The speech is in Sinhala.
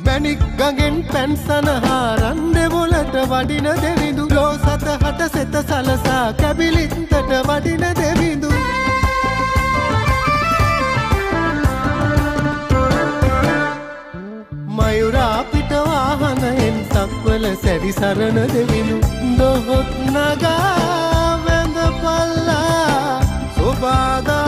මැණික් ගඟෙන් පැන් සනහාරන් දෙවොලට වඩින දෙවිඳු ලෝ සතහට සෙත සලසා කැබිලිත්තට වඩින දෙවිඳු මයුරා පිට වාහනයෙන් සක්වල සැරිසරන දෙවිඳු දොහොත් නගා වැඳ පල්ලා සුබාදා